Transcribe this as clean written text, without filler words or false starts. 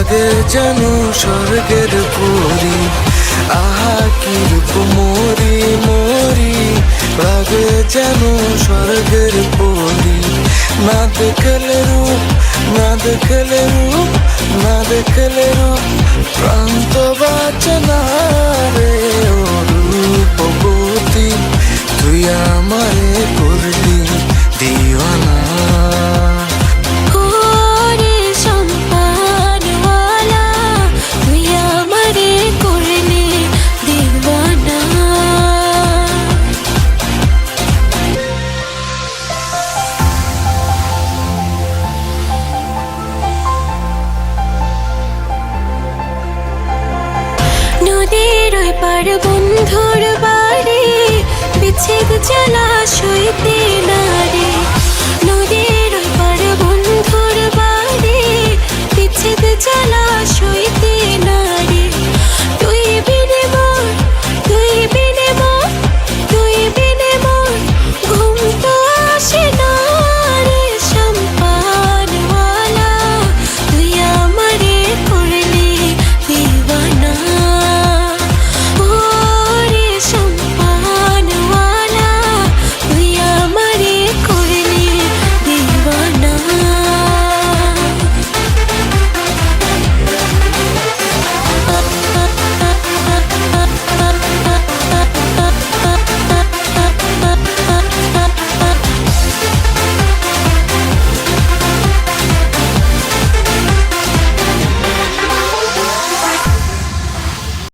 লাগে যেন স্বর্গের পরি। আহা কি রূপ মরি মরি, লাগে যেন স্বর্গের পরি। না দেখলে রূপ, না দেখলে রূপ, না দেখলে রূপ, প্রাণ তো বাঁচে না রে ও রূপবতী। তুই আমারে করলি দিওয়ানা। নদীর ওই পার বন্ধুর বাড়ি, বিচ্ছেদ জ্বালা সইতে নারে। নদীর ওই পার বন্ধুর বাড়ি, বিচ্ছেদ জ্বালা